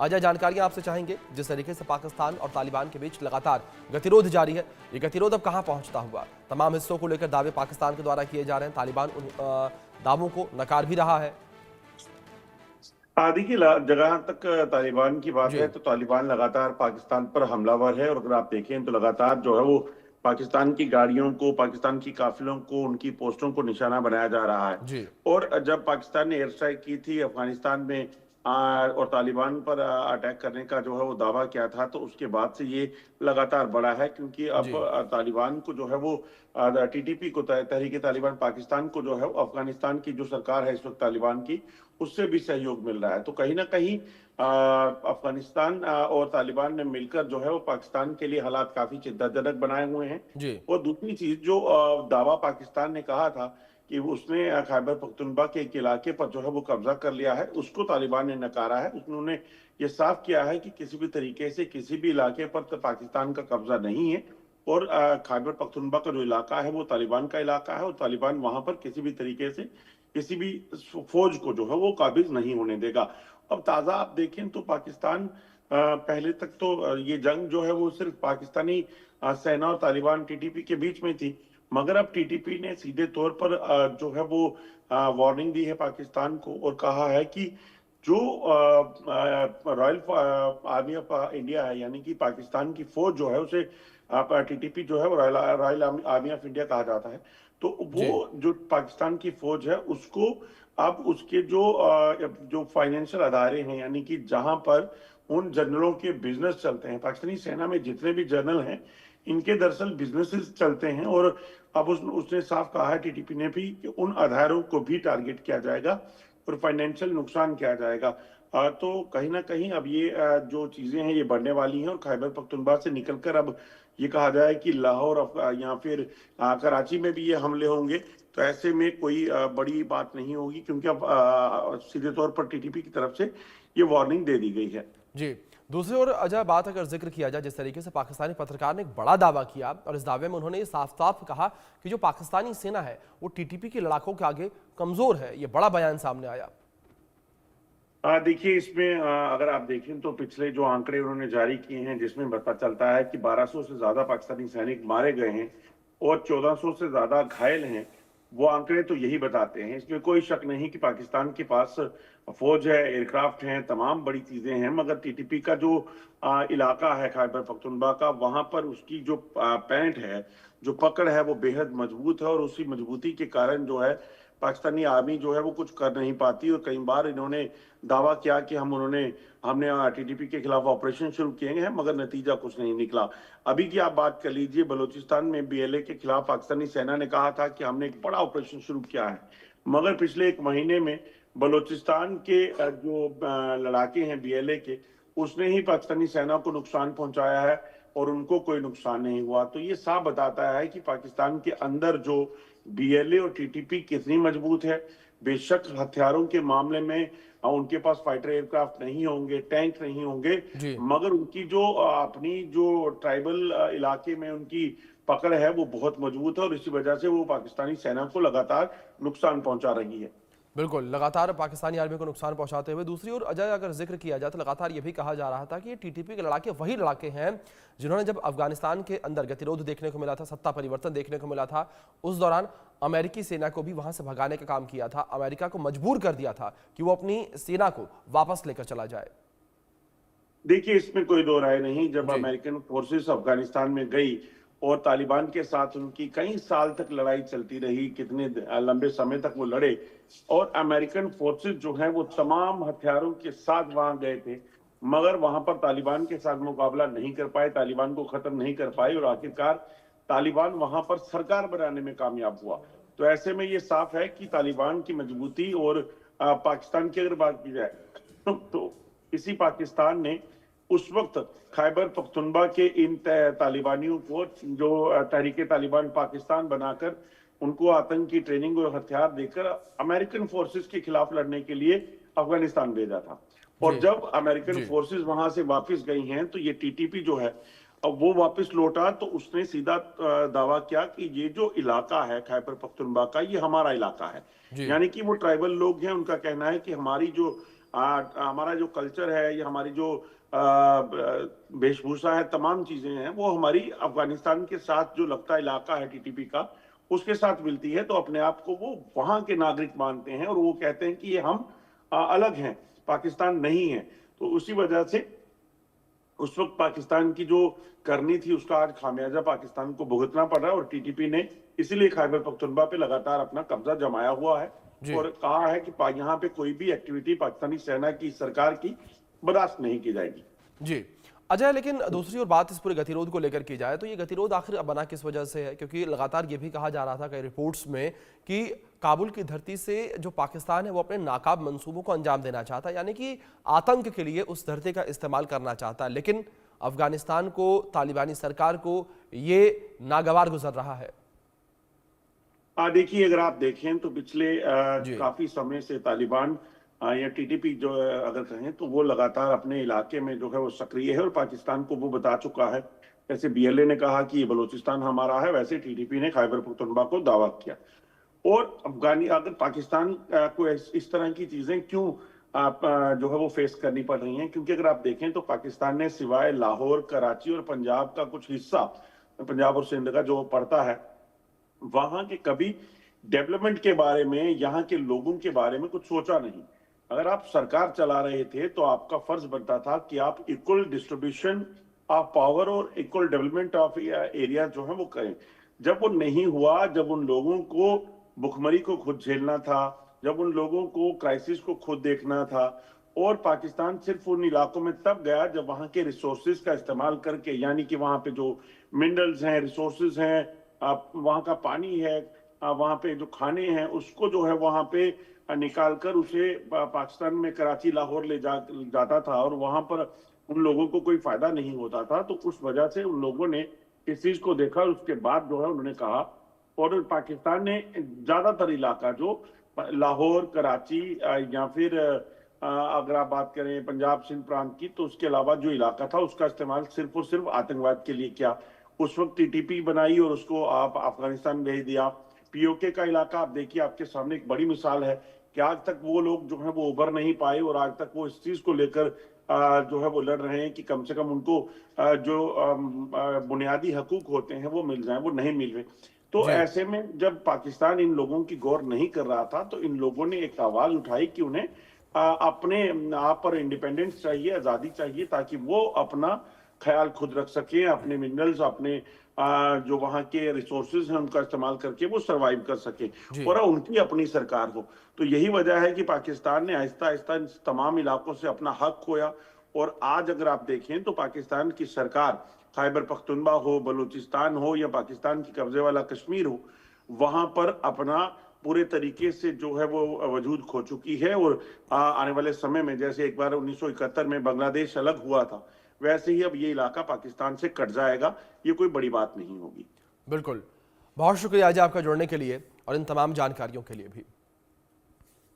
अजय, जानकारियां आपसे चाहेंगे। जिस तरीके से पाकिस्तान और तालिबान के बीच लगातार गतिरोध जारी है, ये गतिरोध अब कहां पहुंचता हुआ? तमाम हिस्सों को लेकर दावे पाकिस्तान के द्वारा किए जा रहे हैं, तालिबान उन दावों को नकार भी रहा है। देखिए, जगह तक तालिबान की बात है जी तो तालिबान लगातार पाकिस्तान पर हमलावर है। और अगर आप देखें तो लगातार जो है वो पाकिस्तान की गाड़ियों को, पाकिस्तान की काफिलों को, उनकी पोस्टों को निशाना बनाया जा रहा है। जी और जब पाकिस्तान ने एयर स्ट्राइक की थी अफगानिस्तान में और तालिबान पर अटैक करने का जो है वो दावा किया था, तो उसके बाद से ये लगातार बढ़ा है। क्योंकि अब जी तालिबान को जो है वो टीटीपी को, तहरीक तालिबान पाकिस्तान को जो है वो अफगानिस्तान की जो सरकार है इस वक्त तालिबान की, उससे भी सहयोग मिल रहा है। तो कहीं ना कहीं अफगानिस्तान और तालिबान ने मिलकर जो है वो पाकिस्तान के लिए हालात काफी चिंताजनक बनाए हुए हैं। जी और दूसरी चीज, जो दावा पाकिस्तान ने कहा था कि उसने खैबर पख्तूनख्वा के एक इलाके पर जो है वो कब्जा कर लिया है, उसको तालिबान ने नकारा है। उन्होंने ये साफ किया है कि किसी भी तरीके से किसी भी इलाके पर तो पाकिस्तान का कब्जा नहीं है। और खैबर पख्तूनख्वा का जो इलाका है वो तालिबान का इलाका है, और तालिबान वहां पर किसी भी तरीके से किसी भी फौज को जो है वो काबिज नहीं होने देगा। अब ताजा आप देखें तो पाकिस्तान, पहले तक तो ये जंग जो है वो सिर्फ पाकिस्तानी सेना और तालिबान टीटीपी के बीच में थी। मगर अब टीटीपी ने सीधे तौर पर जो है वो वार्निंग दी है पाकिस्तान को और कहा है कि जो रॉयल आर्मी ऑफ इंडिया है, यानी कि पाकिस्तान की फौज जो है उसे टीटीपी जो है वो रॉयल आर्मी ऑफ इंडिया कहा जाता है। तो जी वो जो पाकिस्तान की फौज है उसको अब उसके जो फाइनेंशियल अदारे हैं, यानी कि जहां पर उन जनरलों के बिजनेस चलते हैं, पाकिस्तानी सेना में जितने भी जनरल हैं इनके दरअसल बिजनेसेस चलते हैं। और अब उसने साफ कहा है टीटीपी ने भी कि उन आधारों को भी टारगेट किया जाएगा और फाइनेंशियल नुकसान किया जाएगा। तो कहीं ना कहीं अब ये जो चीजें हैं ये बढ़ने वाली हैं। और खैबर पख्तूनख्वा से निकलकर अब ये कहा जाए कि लाहौर या फिर कराची में भी ये हमले होंगे, तो ऐसे में कोई बड़ी बात नहीं होगी। क्योंकि अब सीधे तौर पर टीटीपी की तरफ से ये वार्निंग दे दी गई है। जी दूसरी ओर अजय, बात अगर जिक्र किया जाए, जिस तरीके से पाकिस्तानी पत्रकार ने एक बड़ा दावा किया और इस दावे में उन्होंने ये साफ साफ कहा कि जो पाकिस्तानी सेना है वो टीटीपी के लड़ाकों के आगे कमजोर है, ये बड़ा बयान सामने आया। देखिए, इसमें अगर आप देखें तो पिछले जो आंकड़े उन्होंने जारी किए हैं जिसमें पता चलता है कि 1200 से ज्यादा पाकिस्तानी सैनिक मारे गए हैं और 1400 से ज्यादा घायल हैं, वो आंकड़े तो यही बताते हैं। इसमें कोई शक नहीं कि पाकिस्तान के पास फौज है, एयरक्राफ्ट हैं, तमाम बड़ी चीजें हैं। मगर टीटीपी का जो इलाका है खैबर पख्तूनख्वा का, वहां पर उसकी जो पैंट है, जो पकड़ है, वो बेहद मजबूत है। और उसी मजबूती के कारण जो है पाकिस्तानी आर्मी जो है वो कुछ कर नहीं पाती। और कई बार इन्होंने दावा किया कि हमने टीटीपी के खिलाफ ऑपरेशन शुरू किए हैं, मगर नतीजा कुछ नहीं निकला। अभी की आप बात कर लीजिए, बलूचिस्तान में बीएलए के खिलाफ पाकिस्तानी सेना ने कहा था कि हमने एक बड़ा ऑपरेशन शुरू किया है। मगर पिछले एक महीने में बलूचिस्तान के जो लड़ाके हैं बीएलए के, उसने ही पाकिस्तानी सेना को नुकसान पहुंचाया है और उनको कोई नुकसान नहीं हुआ। तो ये साफ बताता है कि पाकिस्तान के अंदर जो बीएलए और टीटीपी कितनी मजबूत है। बेशक हथियारों के मामले में उनके पास फाइटर एयरक्राफ्ट नहीं होंगे, टैंक नहीं होंगे, जी मगर उनकी जो अपनी जो ट्राइबल इलाके में उनकी पकड़ है वो बहुत मजबूत है। और इसी वजह से वो पाकिस्तानी सेना को लगातार नुकसान पहुंचा रही है। बिल्कुल, लगातार पाकिस्तानी आर्मी को नुकसान पहुंचाते हुए। दूसरी ओर अजय, अगर जिक्र किया जाए तो लगातार ये भी कहा जा रहा था कि ये टीटीपी के लड़ाके वही लड़ाके हैं जिन्होंने जब अफगानिस्तान के अंदर गतिरोध देखने को मिला था, सत्ता परिवर्तन देखने को मिला था, उस दौरान अमेरिकी सेना को भी वहां से भगाने का काम किया था, अमेरिका को मजबूर कर दिया था कि वो अपनी सेना को वापस लेकर चला जाए। देखिए, इसमें कोई दो राय नहीं। जब जी अमेरिकन फोर्सेस अफगानिस्तान में गई और तालिबान के साथ उनकी कई साल तक लड़ाई चलती रही, कितने लंबे समय तक वो लड़े, और अमेरिकन फोर्सेस जो हैं वो तमाम हथियारों के साथ वहां गए थे, मगर वहां पर तालिबान के साथ मुकाबला नहीं कर पाए, तालिबान को खत्म नहीं कर पाए। और आखिरकार तालिबान वहां पर सरकार बनाने में कामयाब हुआ। तो ऐसे में ये साफ है कि तालिबान की मजबूती और पाकिस्तान की अगर बात की जाए तो इसी पाकिस्तान ने उस वक्त खैबर पख्तूनख्वा के इन तालिबानियों को, जो तहरीके तालिबान पाकिस्तान बनाकर उनको आतंकी ट्रेनिंग और हथियार देकर अमेरिकन फोर्सेस के खिलाफ लड़ने के लिए अफगानिस्तान भेजा था। और जी जब अमेरिकन जी फोर्सेस वहां से वापस गई हैं तो ये टीटीपी जो है, अब वो वापस लौटा तो उसने सीधा दावा किया कि ये जो इलाका है खैबर पख्तूनख्वा का, ये हमारा इलाका है। जी यानी कि वो ट्राइबल लोग हैं, उनका कहना है कि हमारी जो हमारा जो कल्चर है या हमारी जो वेशभूषा है, तमाम चीजें हैं, वो हमारी अफगानिस्तान के साथ जो लगता इलाका है टीटीपी का, उसके साथ मिलती है। तो अपने आप को वो वहां के नागरिक मानते हैं और वो कहते हैं कि ये हम अलग हैं, पाकिस्तान नहीं है। तो उसी वजह से उस वक्त पाकिस्तान की जो करनी थी उसका आज खामियाजा पाकिस्तान को भुगतना पड़ रहा है। और टीटीपी ने इसीलिए खैबर पख्तूनख्वा पे लगातार अपना कब्जा जमाया हुआ है जी और कहा है कि यहाँ पे कोई भी एक्टिविटी पाकिस्तानी सेना की, सरकार की बर्दाश्त नहीं की जाएगी। जी अजय, लेकिन दूसरी ओर बात इस पूरे गतिरोध को लेकर की जाए तो ये गतिरोध आखिर बना किस वजह से है? क्योंकि लगातार ये भी कहा जा रहा था कई रिपोर्ट्स में कि काबुल की धरती से जो पाकिस्तान है वो अपने नाकाब मंसूबों को अंजाम देना चाहता है, यानी कि आतंक के लिए उस धरती का इस्तेमाल करना चाहता है। लेकिन अफगानिस्तान को, तालिबानी सरकार को ये नागवार गुजर रहा है। देखिए, अगर आप देखें तो पिछले जी काफी समय से तालिबान या टीटीपी जो अगर कहें तो वो लगातार अपने इलाके में जो है वो सक्रिय है और पाकिस्तान को वो बता चुका है। जैसे बीएलए ने कहा कि ये बलूचिस्तान हमारा है, वैसे टीटीपी ने खैबर पख्तूनख्वा को दावा किया। और अफगानी अगर पाकिस्तान को इस तरह की चीजें क्यों आप जो है वो फेस करनी पड़ रही हैं, क्योंकि अगर आप देखें तो पाकिस्तान ने सिवाय लाहौर, कराची और पंजाब का कुछ हिस्सा, पंजाब और सिंध का जो पड़ता है, वहां के कभी डेवलपमेंट के बारे में, यहाँ के लोगों के बारे में कुछ सोचा नहीं। अगर आप सरकार चला रहे थे तो आपका फर्ज बनता था कि आप इक्वल डिस्ट्रीब्यूशन ऑफ पावर और इक्वल डेवलपमेंट ऑफ एरिया जो है वो करें। जब वो नहीं हुआ, जब उन लोगों को भुखमरी को खुद झेलना था, जब उन लोगों को क्राइसिस को खुद देखना था, और पाकिस्तान सिर्फ उन इलाकों में तब गया जब वहां के रिसोर्सेज का इस्तेमाल करके, यानी कि वहां पे जो मिनरल्स हैं, रिसोर्सेज हैं, वहां का पानी है, वहां पे जो खाने हैं, उसको जो है वहां पे निकाल कर उसे पाकिस्तान में कराची, लाहौर जाता था और वहां पर उन लोगों को कोई फायदा नहीं होता था। तो उस वजह से उन लोगों ने इस चीज को देखा, उसके बाद जो है उन्होंने कहा, और पाकिस्तान ने ज्यादातर इलाका जो लाहौर, कराची या फिर अगर आप बात करें पंजाब सिंध प्रांत की, तो उसके अलावा जो इलाका था उसका इस्तेमाल सिर्फ और सिर्फ आतंकवाद के लिए किया। उस वक्त टीटीपी बनाई और उसको आप अफगानिस्तान भेज दिया। पीओके का इलाका आप देखिए, आपके सामने एक बड़ी मिसाल है कि आज तक वो लोग जो है वो उभर नहीं पाए और आज तक वो इस चीज को लेकर जो है वो लड़ रहे हैं कि कम से कम उनको जो बुनियादी हकूक होते हैं वो मिल जाए, वो नहीं मिल रहे। तो जी ऐसे में जब पाकिस्तान इन लोगों की गौर नहीं कर रहा था तो इन लोगों ने एक आवाज उठाई कि उन्हें अपने आप पर इंडिपेंडेंस चाहिए, आजादी चाहिए, ताकि वो अपना ख्याल खुद रख सके, अपने मिनरल्स, अपने जो वहां के रिसोर्सेज हैं उनका इस्तेमाल करके वो सरवाइव कर सके जी और उनकी अपनी सरकार हो। तो यही वजह है कि पाकिस्तान ने आहिस्ता आहिस्ता इन तमाम इलाकों से अपना हक खोया। और आज अगर आप देखें तो पाकिस्तान की सरकार, खैबर पख्तूनख्वा हो, बलूचिस्तान हो या पाकिस्तान की कब्जे वाला कश्मीर हो, वहां पर अपना पूरे तरीके से जो है वो वजूद खो चुकी है। और आने वाले समय में, जैसे एक बार 1971 में बांग्लादेश अलग हुआ था, वैसे ही अब ये इलाका पाकिस्तान से कट जाएगा। ये कोई बड़ी बात नहीं होगी। बिल्कुल, बहुत शुक्रिया अजय आपका जुड़ने के लिए और इन तमाम जानकारियों के लिए भी।